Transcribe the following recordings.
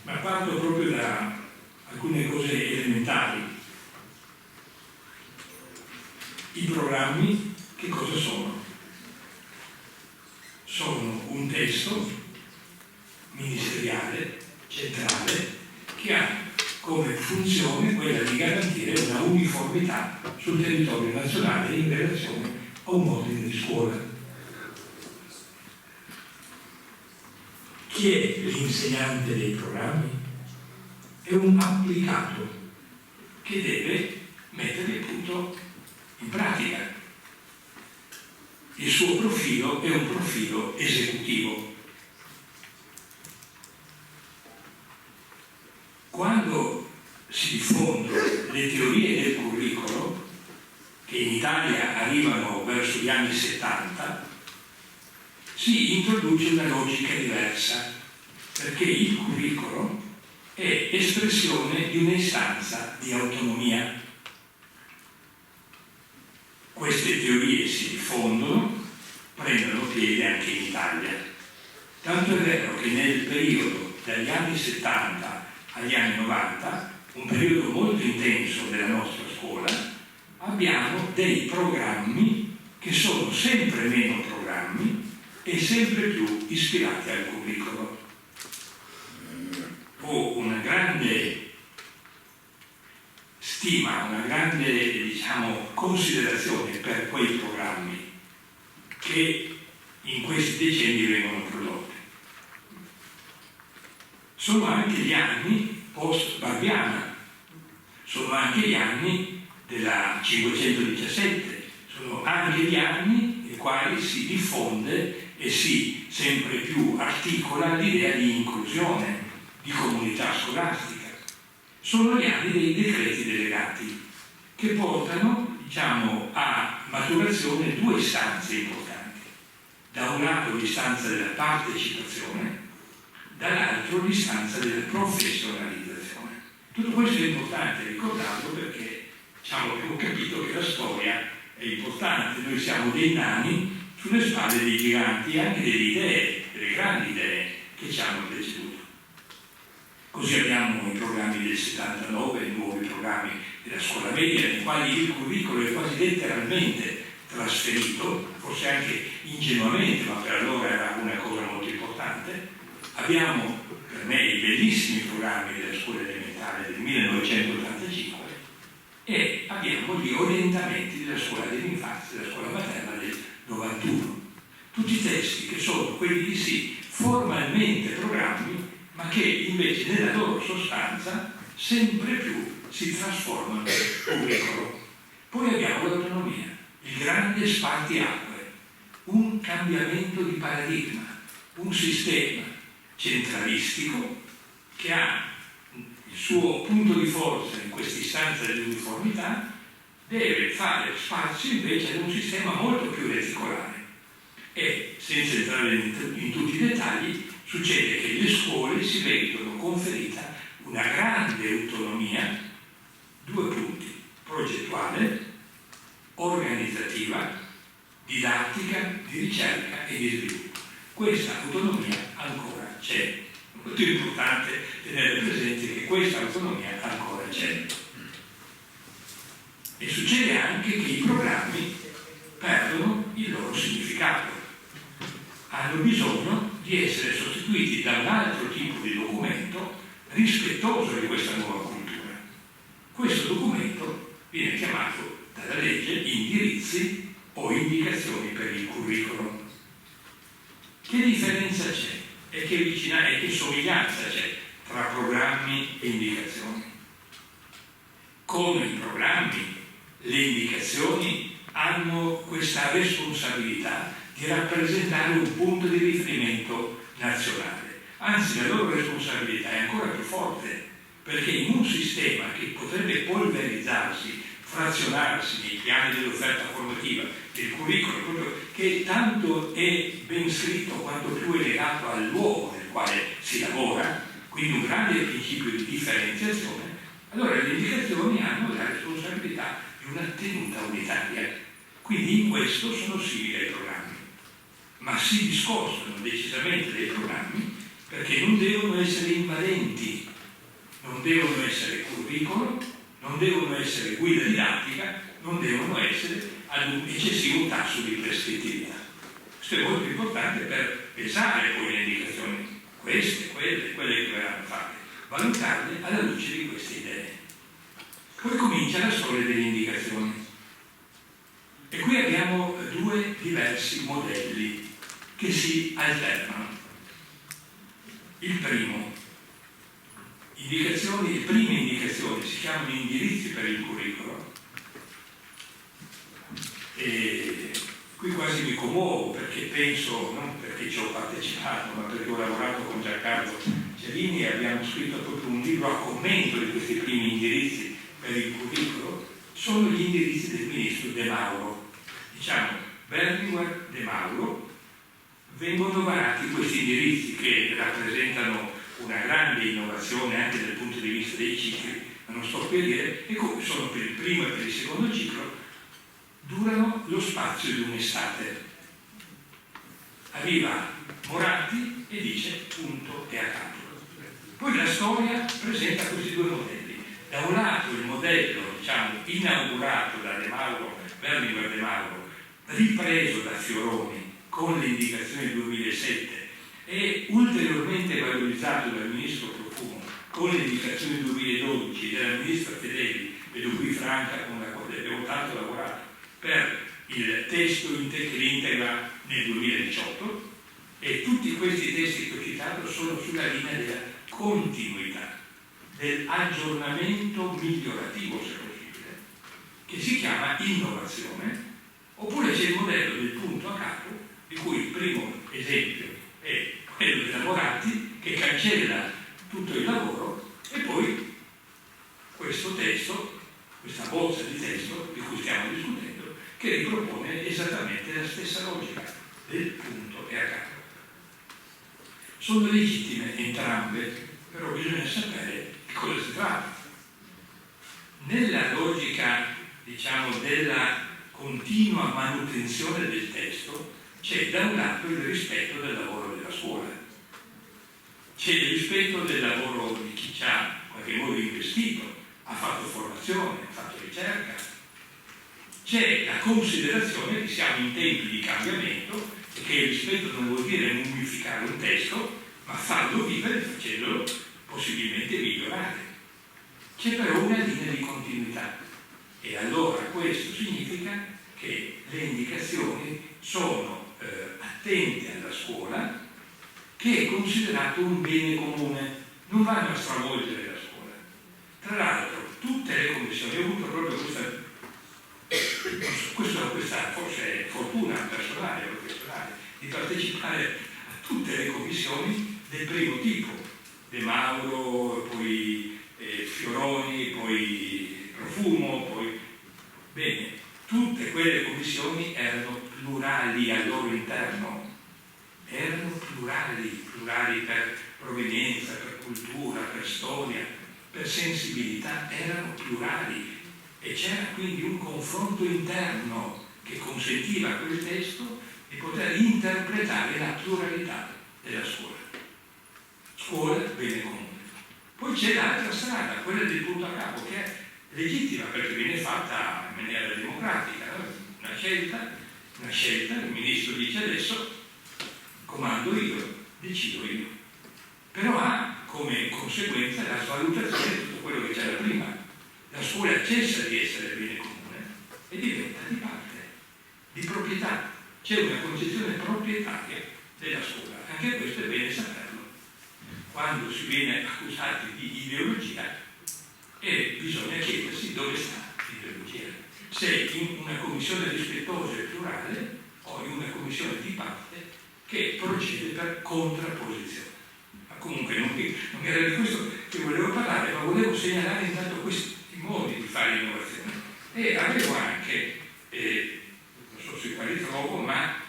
ma parto proprio da alcune cose elementari. I programmi che cosa sono? Sono un testo ministeriale, centrale, che ha come funzione quella di garantire una uniformità sul territorio nazionale in relazione a un ordine di scuola. Chi è l'insegnante dei programmi? È un applicato che deve metterli appunto in pratica. Il suo profilo è un profilo esecutivo. Quando si diffondono le teorie del curricolo, che in Italia arrivano verso gli anni 70, si introduce una logica diversa, perché il curricolo è espressione di un'istanza di autonomia. Queste teorie si diffondono, prendono piede anche in Italia. Tanto è vero che nel periodo dagli anni 70 agli anni 90, un periodo molto intenso della nostra scuola, abbiamo dei programmi che sono sempre meno programmi e sempre più ispirati al curricolo. Ho una grande stima, una grande considerazione per quei programmi che in questi decenni vengono prodotti. Sono anche gli anni post-Barbiana, sono anche gli anni della 517, sono anche gli anni nei quali si diffonde e si sempre più articola l'idea di inclusione, di comunità scolastica. Sono gli anni dei decreti delegati che portano, a maturazione due istanze importanti. Da un lato l'istanza della partecipazione, dall'altro l'istanza della professionalizzazione. Tutto questo è importante ricordarlo perché abbiamo capito che la storia è importante, noi siamo dei nani sulle spalle dei giganti, anche delle idee, delle grandi idee che ci hanno preceduto. Così abbiamo i programmi del 79, i nuovi programmi della scuola media, nei quali il curricolo è quasi letteralmente trasferito, forse anche ingenuamente, ma per allora era una cosa molto importante. Abbiamo per me i bellissimi programmi della scuola elementare del 1985 e abbiamo gli orientamenti della scuola dell'infanzia, della scuola materna del 91. Tutti testi che sono quelli di sì, formalmente programmi, ma che invece nella loro sostanza sempre più si trasformano in curricolo. Poi abbiamo l'autonomia, il grande spartiacque, un cambiamento di paradigma, un sistema centralistico che ha il suo punto di forza in questa istanza dell'uniformità, deve fare spazio invece ad un sistema molto più reticolare. E senza entrare in tutti i dettagli, succede che le scuole si vedono conferita una grande autonomia, due punti: progettuale, organizzativa, didattica, di ricerca e di sviluppo. Questa autonomia ancora c'è. È molto importante tenere presente che questa autonomia ancora c'è. E succede anche che i programmi perdono il loro significato. Hanno bisogno di essere sostituiti da un altro tipo di documento rispettoso di questa nuova cultura. Questo documento viene chiamato dalla legge indirizzi o indicazioni per il curriculum. Che differenza c'è e che somiglianza c'è tra programmi e indicazioni? Come i programmi, le indicazioni hanno questa responsabilità di rappresentare un punto di riferimento nazionale. Anzi, la loro responsabilità è ancora più forte, perché in un sistema che potrebbe polverizzarsi, frazionarsi nei piani dell'offerta formativa, del curriculum, proprio che tanto è ben scritto quanto più è legato al luogo nel quale si lavora, quindi un grande principio di differenziazione, allora le indicazioni hanno la responsabilità di una tenuta unitaria. Quindi in questo sono simili ai programmi, ma si discostano decisamente dai programmi perché non devono essere invadenti, non devono essere curriculum, non devono essere guida didattica, non devono essere ad un eccessivo tasso di prescrittività. Questo è molto importante per pesare poi le indicazioni, queste, quelle che verranno fatte, valutarle alla luce di queste idee. Poi comincia la storia delle indicazioni. E qui abbiamo due diversi modelli che si alternano. Il primo, le prime indicazioni si chiamano indirizzi per il curriculum. E qui quasi mi commuovo perché penso, non perché ci ho partecipato, ma perché ho lavorato con Giancarlo Cerini e abbiamo scritto proprio un libro a commento di questi primi indirizzi per il curriculum. Sono gli indirizzi del ministro De Mauro. Diciamo, Berlinguer, De Mauro, vengono varati questi indirizzi che rappresentano una grande innovazione anche dal punto di vista dei cicli, ma non sto qui a dire, e come sono per il primo e per il secondo ciclo, durano lo spazio di un'estate. Arriva Moratti e dice punto e a capo. Poi la storia presenta questi due modelli. Da un lato il modello, diciamo, inaugurato da De Mauro, Berlinguer De Mauro, ripreso da Fioroni con le indicazioni del 2007 e ulteriormente valorizzato dal ministro Profumo con le indicazioni del 2012 della ministra Fedeli, vedo qui Franca con la quale abbiamo tanto lavorato per il testo che l'integra nel 2018, e tutti questi testi che ho citato sono sulla linea della continuità, dell'aggiornamento migliorativo, se possibile, che si chiama innovazione. Oppure c'è il modello del punto a capo, di cui il primo esempio è quello dei Moratti, che cancella tutto il lavoro, e poi questo testo, questa bozza di testo di cui stiamo discutendo, che ripropone esattamente la stessa logica del punto e a capo. Sono legittime entrambe, però bisogna sapere di cosa si tratta. Nella logica, diciamo, della continua manutenzione del testo c'è da un lato il rispetto del lavoro della scuola, c'è il rispetto del lavoro di chi ci ha in qualche modo investito, ha fatto formazione, ha fatto ricerca, c'è la considerazione che siamo in tempi di cambiamento e che il rispetto non vuol dire mummificare un testo, ma farlo vivere facendolo possibilmente migliorare. C'è però una linea di continuità. E allora questo significa che le indicazioni sono attente alla scuola, che è considerato un bene comune, non vanno a stravolgere la scuola. Tra l'altro tutte le commissioni, ho avuto proprio questa forse fortuna personale o professionale di partecipare a tutte le commissioni del primo tipo, De Mauro, poi Fioroni, poi Profumo, poi... Bene, tutte quelle commissioni erano plurali al loro interno, erano plurali per provenienza, per cultura, per storia, per sensibilità, erano plurali, e c'era quindi un confronto interno che consentiva a quel testo di poter interpretare la pluralità della scuola. Scuola, bene comune. Poi c'è l'altra strada, quella del punto a capo, che è legittima perché viene fatta in maniera democratica, no? Una scelta, il ministro dice adesso comando io, decido io, però ha come conseguenza la svalutazione di tutto quello che c'era prima. La scuola cessa di essere bene comune e diventa di parte, di proprietà. C'è una concezione proprietaria della scuola, anche questo è bene saperlo. Quando si viene accusati di ideologia, bisogna chiedersi dove sta l'ideologia. Se in una commissione rispettosa e plurale o in una commissione di parte che procede per contrapposizione. Ma comunque non era di questo che volevo parlare, ma volevo segnalare intanto questi modi di fare innovazione. E avevo anche, non so se quali trovo, ma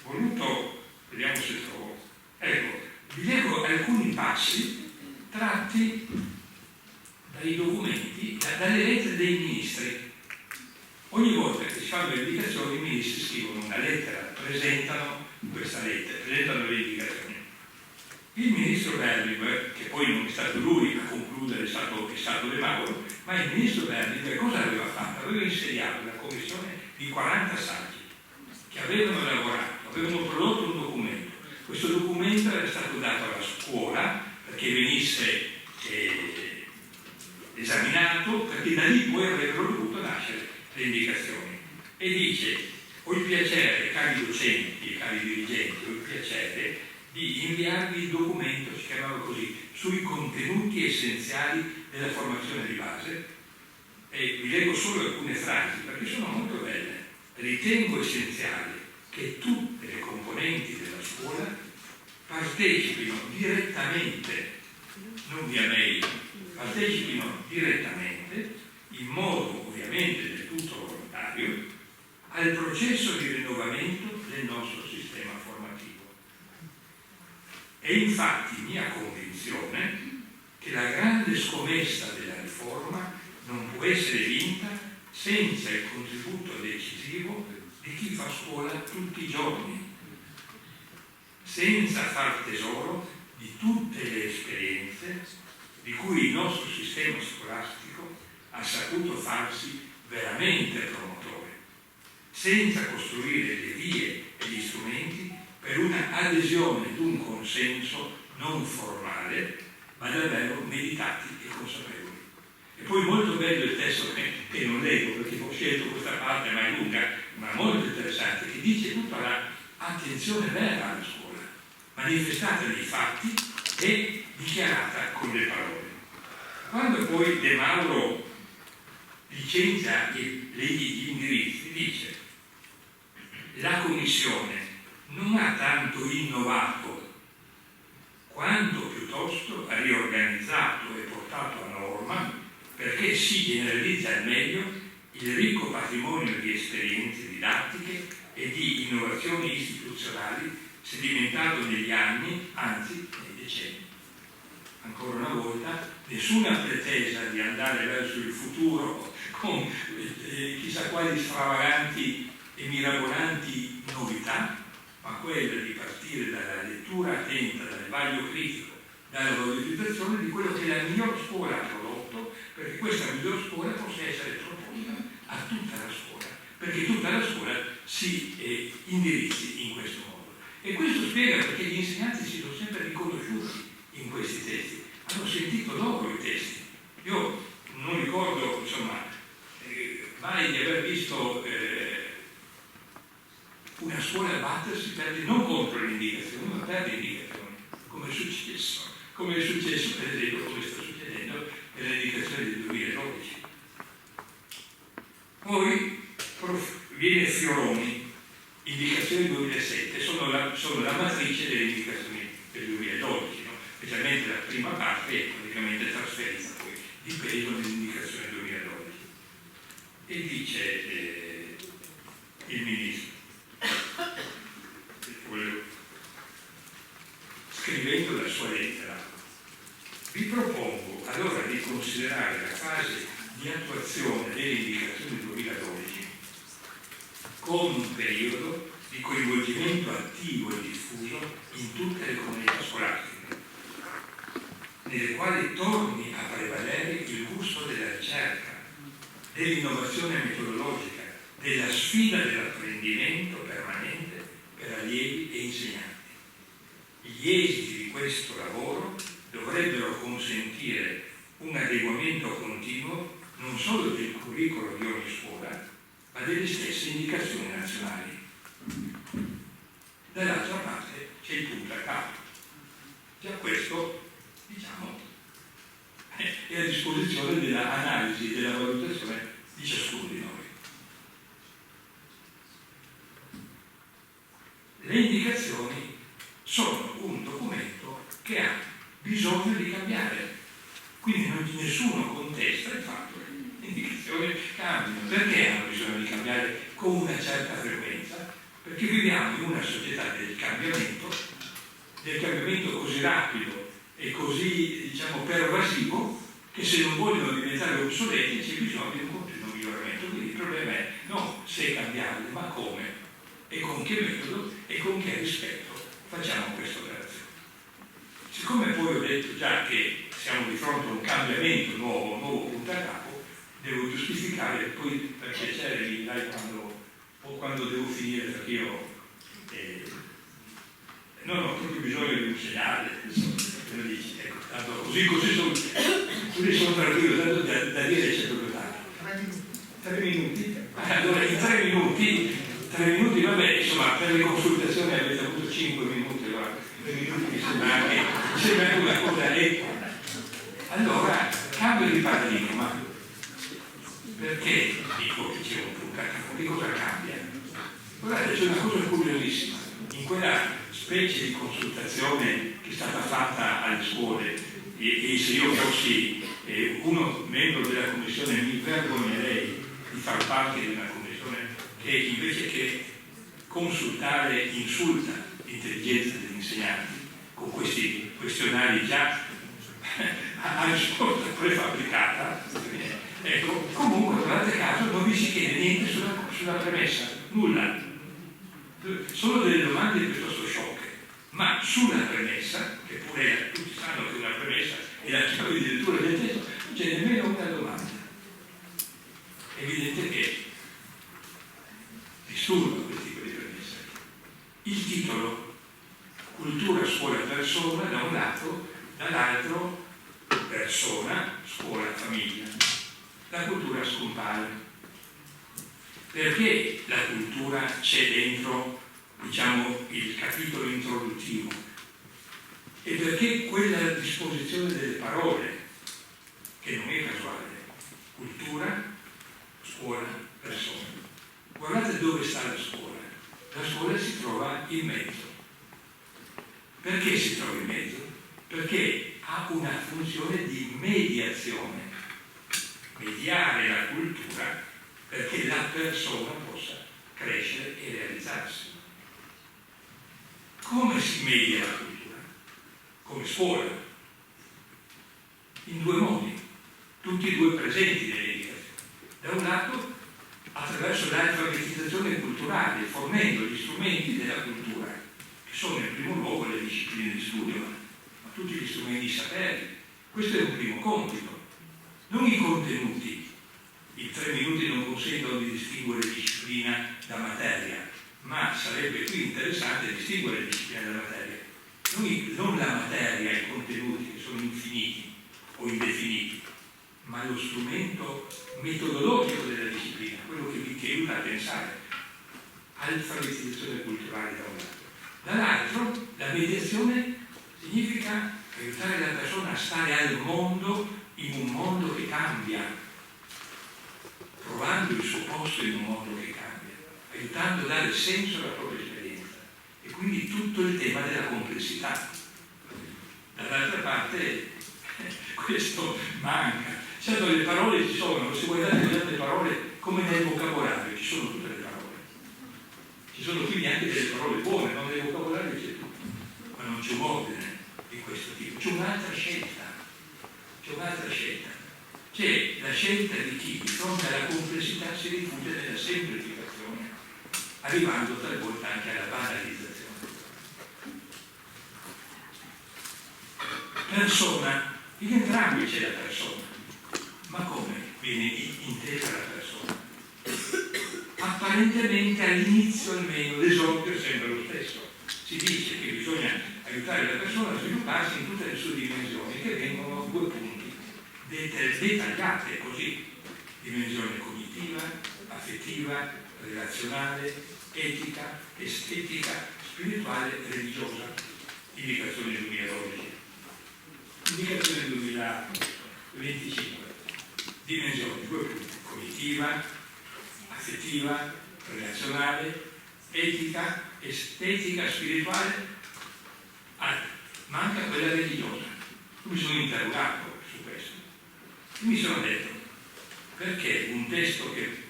voluto, vediamo se trovo, ecco, vi leggo alcuni passi tratti dai documenti, dalle lettere dei ministri. Ogni volta che si fanno le indicazioni, i ministri scrivono una lettera, presentano questa lettera, presentano le indicazioni. Il ministro Berlinguer, che poi non è stato lui a concludere, è stato De Mauro, ma il ministro Berlinguer cosa aveva fatto? Aveva insediato una commissione di 40 saggi che avevano lavorato, avevano prodotto un documento. Questo documento era stato dato alla scuola perché venisse esaminato, perché da lì poi avrebbero dovuto nascere le indicazioni. E dice: ho il piacere, cari docenti e cari dirigenti, ho il piacere di inviarvi il documento, si chiamava così, sui contenuti essenziali della formazione di base, e vi leggo solo alcune frasi perché sono molto belle. Ritengo essenziale che tutte le componenti della scuola partecipino direttamente, non via mail, partecipino direttamente, in modo ovviamente del tutto volontario, al processo di rinnovamento del nostro sistema formativo. È infatti mia convinzione che la grande scommessa della riforma non può essere vinta senza il contributo decisivo di chi fa scuola tutti i giorni, senza far tesoro di tutte le esperienze di cui il nostro sistema scolastico ha saputo farsi veramente promotore, senza costruire le vie e gli strumenti per una adesione ed un consenso non formale, ma davvero meditati e consapevoli. E poi molto bello il testo che non leggo perché ho scelto questa parte, ma è lunga, ma molto interessante, che dice tutta l'attenzione vera alla scuola, manifestata nei fatti e dichiarata con le parole. Quando poi De Mauro licenzia gli indirizzi, dice: la Commissione non ha tanto innovato quanto piuttosto ha riorganizzato e portato a norma, perché si generalizza al meglio il ricco patrimonio di esperienze didattiche e di innovazioni istituzionali sedimentato negli anni, anzi nei decenni. Ancora una volta, nessuna pretesa di andare verso il futuro con chissà quali stravaganti e mirabolanti novità, ma quella di partire dalla lettura attenta, dal vaglio critico, dalla valorizzazione di quello che la miglior scuola ha prodotto, perché questa miglior scuola possa essere proposta a tutta la scuola, perché tutta la scuola si indirizzi in questo modo. E questo spiega perché gli insegnanti si sono sempre riconosciuti in questi testi, hanno sentito loro i testi. Io non ricordo, insomma, mai di aver visto una scuola battersi non contro le indicazioni, ma per le indicazioni, come è successo per esempio, come sta succedendo per le indicazioni del 2012. Poi viene Fioroni, indicazioni del 2007, sono la matrice delle indicazioni del 2012, no? Specialmente la prima parte è praticamente trasferita poi di peso nell'indicazione del 2012. E dice il ministro, scrivendo la sua lettera: vi propongo allora di considerare la fase di attuazione delle indicazioni del 2012 come un periodo di coinvolgimento attivo e diffuso in tutte le comunità scolastiche, nelle quali torni a prevalere il gusto della ricerca, dell'innovazione metodologica, della sfida dell'apprendimento permanente per allievi e insegnanti. Gli esiti di questo lavoro dovrebbero consentire un adeguamento continuo non solo del curriculum di ogni scuola, ma delle stesse indicazioni nazionali. Dall'altra parte c'è il punto a capo. Già questo, diciamo, è a disposizione dell'analisi e della valutazione di ciascuno di noi. Le indicazioni sono un documento che ha bisogno di cambiare, quindi nessuno contesta il fatto che le indicazioni cambiano. Perché hanno bisogno di cambiare con una certa frequenza? Perché viviamo in una società del cambiamento così rapido e così, diciamo, pervasivo, che se non vogliono diventare obsoleti c'è bisogno di un continuo miglioramento. Quindi il problema è non se cambiarli, ma come e con che metodo e con che rispetto facciamo questa operazione. detto già che siamo di fronte a un cambiamento nuovo, un nuovo punto a capo, devo giustificare, poi per piacere mi dai quando devo finire, perché io non ho proprio bisogno di un segnale, me lo dici, ecco, tanto così sono tranquillo, tanto da dire c'è proprio tanto. 3 minuti? Allora in 3 minuti, vabbè, insomma, per le consultazioni avete avuto 5 minuti, allora 3 minuti mi sembra anche una cosa. Allora, cambio di paradigma. Perché dico che c'è un punto a capo? Che cosa cambia? Guardate, c'è una cosa curiosissima. In quella specie di consultazione che è stata fatta alle scuole, e se io fossi uno membro della commissione mi vergognerei di far parte di una commissione che invece che consultare insulta l'intelligenza degli insegnanti con questi questionari già a risposta prefabbricata. Ecco, comunque guardate caso non vi si chiede niente sulla premessa, nulla, solo delle domande piuttosto sciocche, ma sulla premessa, che pure tutti sanno che una premessa è la chiave di lettura del testo, non c'è nemmeno una domanda. È evidente che disturba quel tipo di premessa. Il titolo, cultura, scuola, persona, da un lato, dall'altro persona, scuola, famiglia. La cultura scompare. Perché la cultura c'è dentro, diciamo, il capitolo introduttivo? E perché quella disposizione delle parole, che non è casuale, cultura, scuola, persona. Guardate dove sta la scuola. La scuola si trova in mezzo. Perché si trova in mezzo? Perché ha una funzione di mediazione. Mediare la cultura perché la persona possa crescere e realizzarsi. Come si media la cultura? Come scuola. In 2 modi, tutti e 2 presenti nell'educazione. Da un lato, attraverso l'alfabetizzazione culturale, fornendo gli strumenti della cultura, che sono in primo luogo le discipline di studio, ma tutti gli strumenti di sapere. Questo è un primo compito. Non i contenuti. I 3 minuti non consentono di distinguere disciplina da materia, ma sarebbe qui interessante distinguere disciplina da materia. Non la materia e i contenuti che sono infiniti o indefiniti, ma lo strumento metodologico della disciplina, quello che aiuta a pensare. Alfabetizzazione culturale da un lato. Dall'altro, la mediazione significa aiutare la persona a stare al mondo, in un mondo che cambia, trovando il suo posto in un mondo che cambia, aiutando a dare senso alla propria esperienza. E quindi tutto il tema della complessità. Dall'altra parte questo manca. Certo, le parole ci sono, se guardate le parole come nel vocabolario, ci sono tutte le parole. Ci sono quindi anche delle parole buone, non nel vocabolario c'è tutto, ma non c'è un ordine di questo tipo, c'è un'altra scelta. C'è la scelta di chi di fronte alla complessità si rifugia nella semplificazione, arrivando talvolta anche alla banalizzazione. Persona, in entrambi c'è la persona, ma come viene intesa la persona? Apparentemente all'inizio almeno l'esordio sembra lo stesso. Si dice che bisogna aiutare la persona a svilupparsi in tutte le sue dimensioni, che vengono a 2 punti dettagliate così: dimensione cognitiva, affettiva, relazionale, etica, estetica, spirituale, religiosa. Indicazione 2012. Indicazione 2025. Dimensioni, 2 punti: cognitiva, affettiva, relazionale, etica, estetica, spirituale. Manca quella religiosa. Mi sono interrogato su questo. Mi sono detto, perché un testo che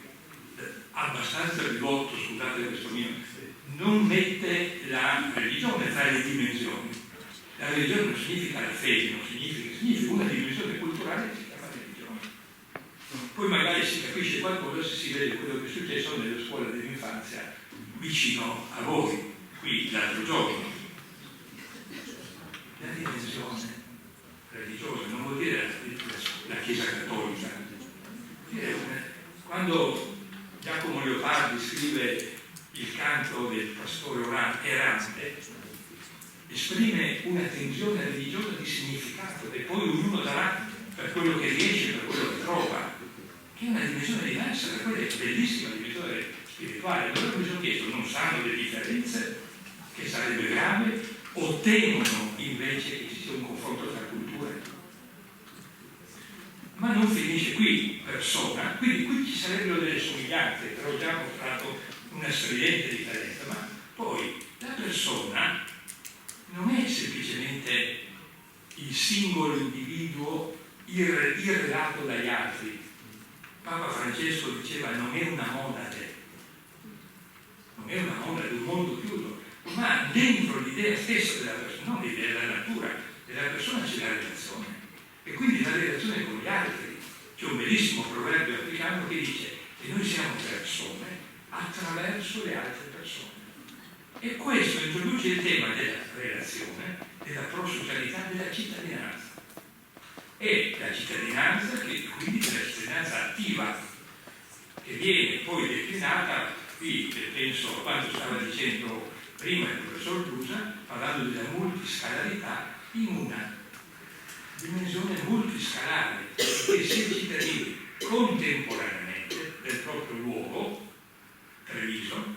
abbastanza ridotto, scusate questo mio, non mette la religione tra le dimensioni? La religione non significa la fede, non significa una dimensione culturale che si chiama religione. Poi magari si capisce qualcosa se si vede quello che è successo nelle scuole dell'infanzia vicino a voi, qui l'altro giorno. La dimensione religiosa, non vuol dire la Chiesa cattolica. Quando Giacomo Leopardi scrive il canto del pastore errante, esprime una tensione religiosa di significato e poi ognuno darà per quello che riesce, per quello che trova, che è una dimensione diversa da quella bellissima dimensione spirituale. Allora mi sono chiesto, non sanno le differenze, che sarebbe grave, o temono invece che ci sia un confronto tra culture? Ma non finisce qui, persona, quindi qui ci sarebbero delle somiglianze, però già ho mostrato una stridente differenza, ma poi la persona non è semplicemente il singolo individuo irrelato dagli altri. Papa Francesco diceva non è una monade, non è una monade, è un mondo chiuso, ma dentro l'idea stessa della persona, non l'idea della natura, della persona c'è la relazione, e quindi la relazione con gli altri. C'è un bellissimo proverbio africano che dice che noi siamo persone attraverso le altre persone. E questo introduce il tema della relazione, della prosocialità, della cittadinanza. E la cittadinanza, che quindi della cittadinanza attiva, che viene poi declinata, qui penso a quanto stava dicendo prima il professor Brusa, parlando della multiscalarità, in una dimensione multiscalare, che si è cittadini contemporaneamente del proprio luogo, Treviso,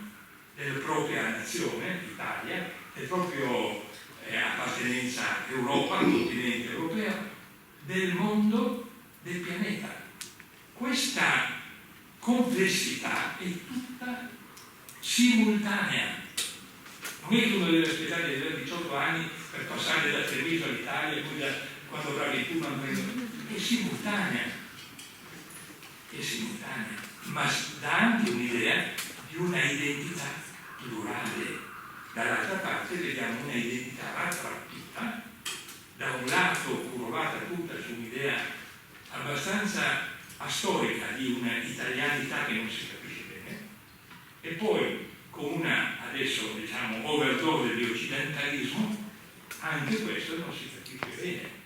della propria nazione, l'Italia, del proprio appartenenza a Europa, continente europeo, del mondo, del pianeta. Questa complessità è tutta simultanea. Non è che uno deve aspettare di avere 18 anni per passare da Treviso all'Italia e poi quando avrà 21 è simultanea. È simultanea, ma dà anche un'idea di una identità plurale. Dall'altra parte vediamo una identità rattrappita, da un lato curvata tutta su un'idea abbastanza astorica di una italianità che non si capisce bene, e poi con una, adesso diciamo, overdose di occidentalismo, anche questo non si capisce bene.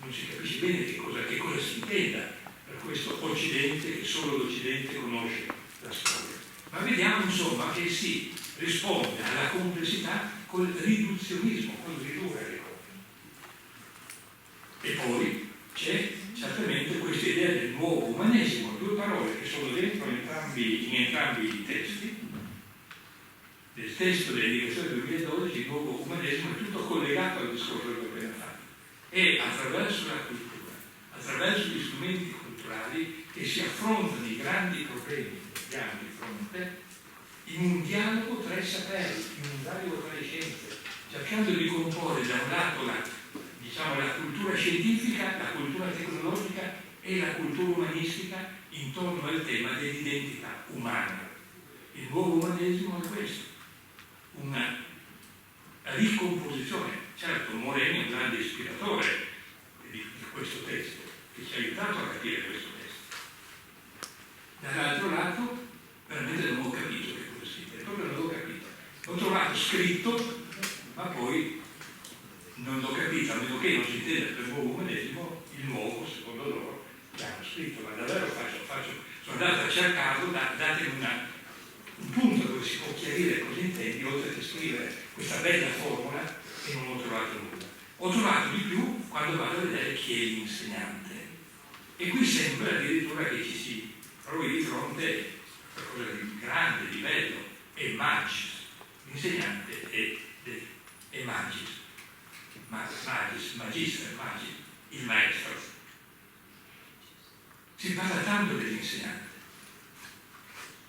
Non si capisce bene che cosa si intenda per questo Occidente, che solo l'Occidente conosce la storia. Ma vediamo insomma che si risponde alla complessità col riduzionismo, col ridurre le cose. E poi c'è certamente questa idea del nuovo umanesimo, due parole che sono dentro in entrambi i testi. Nel testo dell'edizione 2012 il nuovo umanesimo è tutto collegato al discorso che ho appena fatto. E attraverso la cultura, attraverso gli strumenti culturali che si affrontano i grandi problemi che abbiamo di fronte, in un dialogo tra i saperi, in un dialogo tra le scienze, cercando di comporre da un lato la cultura scientifica, la cultura tecnologica e la cultura umanistica intorno al tema dell'identità umana. Il nuovo umanesimo è questo, una ricomposizione. Certo, Moreni è un grande ispiratore di questo testo, che ci ha aiutato a capire questo testo. Dall'altro lato, veramente non ho capito che cosa scrivere, proprio non l'ho capito. L'ho trovato scritto, ma poi non l'ho capito, a meno che non si intenda per nuovo umanesimo, il nuovo, secondo loro, l'hanno scritto, ma davvero sono andato a cercarlo, datemi un punto dove si può chiarire cosa intendi, oltre che scrivere questa bella formula, e non ho trovato nulla. Ho trovato di più quando vado a vedere chi è l'insegnante. E qui sembra addirittura che ci si trovi di fronte a qualcosa di grande, di bello, è magis. L'insegnante è magis. Magister, il maestro. Si parla tanto dell'insegnante,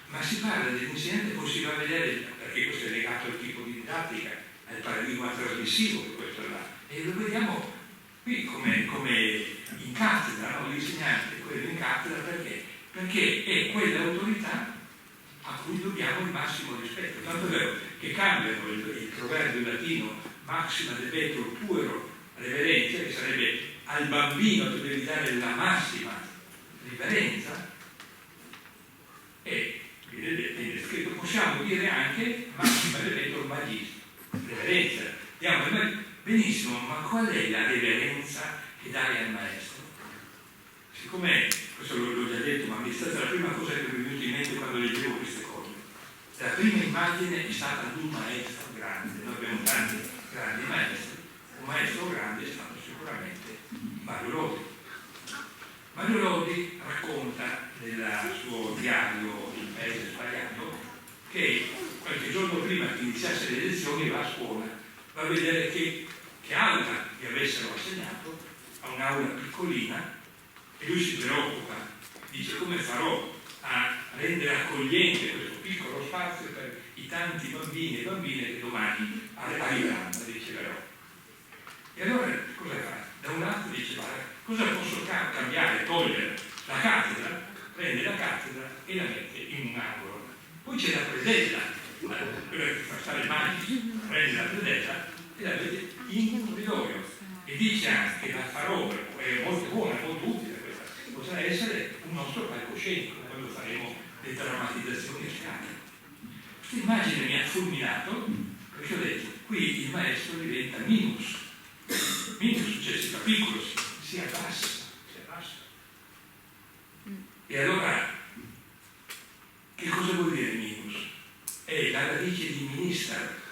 ma si parla dell'insegnante, poi si va a vedere, perché questo è legato al tipo di didattica, al paradigma trasmissivo che questo è là, e lo vediamo qui come in cattedra, no? L'insegnante, quello in cattedra, perché è quell'autorità a cui dobbiamo il massimo rispetto, tanto è vero che cambiano il proverbio latino maxima debetur puero reverenza, che sarebbe al bambino tu devi dare la massima riverenza, e viene scritto, possiamo dire anche massima debetur magis, reverenza, benissimo, ma qual è la reverenza che dai al maestro? Siccome, questo l'ho già detto, ma mi è stata la prima cosa che mi è venuta in mente quando leggevo queste cose. La prima immagine è stata di un maestro grande. Noi abbiamo tanti grandi maestri. Un maestro grande è stato sicuramente Mario Lodi. Mario Lodi racconta nel suo diario Il Paese Sbagliato che qualche giorno prima che iniziasse le lezioni va a scuola, va a vedere che aula gli avessero assegnato, a un'aula piccolina, e lui si preoccupa, dice: come farò a rendere accogliente questo piccolo spazio per i tanti bambini e bambine che domani arriveranno, riceverò. E allora cosa fa? Da un lato dice: cosa posso cambiare, togliere la cattedra, prende la cattedra e la mette in un angolo. Poi c'è la predella, quella che fa stare i banchi, prende la predella e la mette in un corridoio. E dice anche che la farò, è molto buona, molto utile questa, potrà essere un nostro palcoscenico quando faremo le drammatizzazioni a teatro. Questa immagine mi ha fulminato perché ho detto: qui il maestro diventa minus, cioè si fa piccolo, si abbassa. E allora, che cosa vuol dire minus? È la radice di ministro.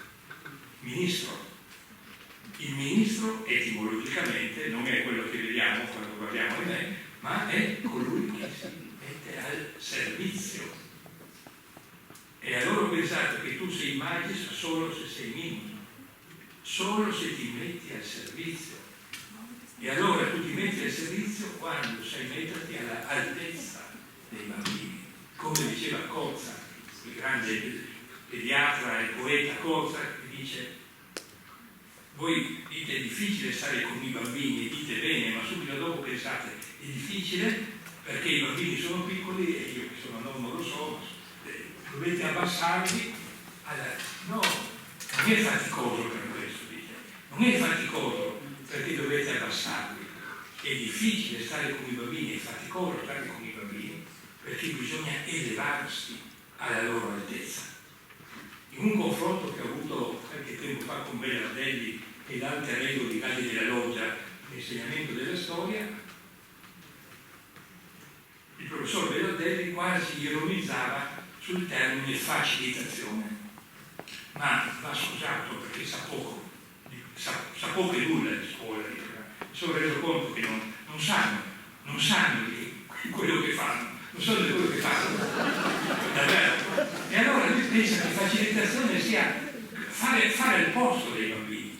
Il ministro etimologicamente non è quello che vediamo quando guardiamo in me, ma è colui che si mette al servizio. E allora ho pensato che tu sei magis solo se sei minus, solo se ti metti al servizio. E allora tu ti metti al servizio quando sai metterti all'altezza dei bambini. Come diceva Cozza, il grande pediatra e poeta Cozza, che dice: voi dite è difficile stare con i bambini, dite bene, ma subito dopo pensate è difficile perché i bambini sono piccoli e io che sono nonno lo so, dovete abbassarvi. No, non è faticoso per questo, dice. Non è faticoso perché dovete abbassarvi. È difficile stare con i bambini, è faticoso stare con i bambini perché bisogna elevarsi alla loro altezza. In un confronto che ho avuto qualche tempo fa con Belardelli e Dante Arredo di Galli della Loggia, l'insegnamento della storia, il professor Belardelli quasi ironizzava sul termine facilitazione, ma va scusato perché sa poco e nulla di scuola. Mi sono reso conto che non sanno quello che fanno, non so di quello che fanno, davvero. E allora lui pensa che facilitazione sia fare il posto dei bambini,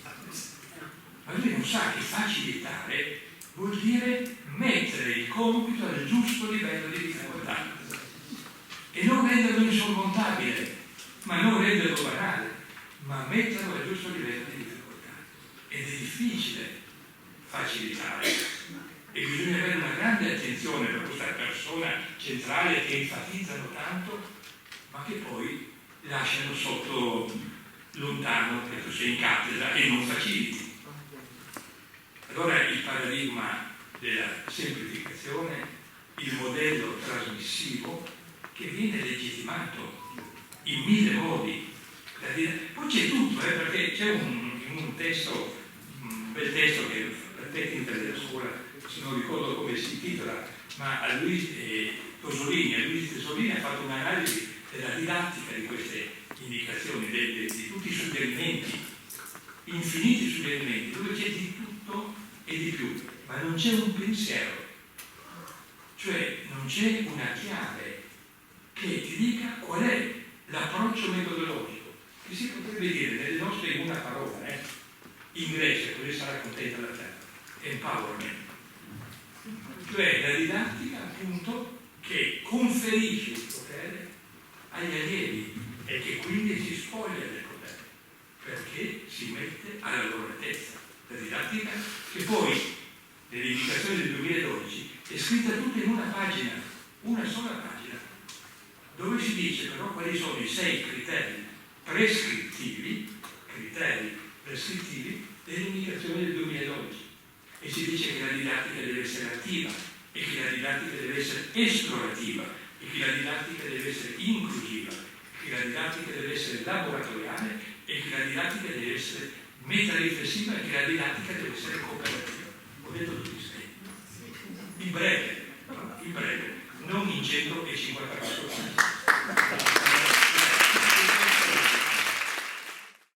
ma lui non sa che facilitare vuol dire mettere il compito al giusto livello di difficoltà e non renderlo insormontabile, ma non renderlo banale, ma metterlo al giusto livello di difficoltà. Ed è difficile facilitare. E bisogna avere una grande attenzione per questa persona centrale che enfatizzano tanto, ma che poi lasciano sotto lontano che tu sei in cattedra e non faciliti. Allora il paradigma della semplificazione, il modello trasmissivo che viene legittimato in 1000 modi. Poi c'è tutto, perché c'è un testo, un bel testo che la tecnica della scuola, se non ricordo come si intitola, ma a Luigi Tesolini ha fatto un'analisi della didattica di queste indicazioni, di tutti i suggerimenti, infiniti suggerimenti, dove c'è di tutto e di più, ma non c'è un pensiero, cioè non c'è una chiave che ti dica qual è l'approccio metodologico, che si potrebbe dire nelle nostre in una parola, inglese, così sarà contenta la terra, empowerment. Cioè la didattica appunto che conferisce il potere agli allievi e che quindi si spoglia del potere perché si mette alla loro altezza. La didattica che poi nell'indicazione del 2012 è scritta tutta in una pagina, una sola pagina, dove si dice però quali sono i 6 criteri prescrittivi dell'indicazione del 2012. E si dice che la didattica deve essere attiva e che la didattica deve essere esplorativa e che la didattica deve essere inclusiva, che la didattica deve essere laboratoriale e che la didattica deve essere meta riflessiva è che la didattica deve essere cooperativa. Ho detto tutti i sei. In breve, non in 154 anni.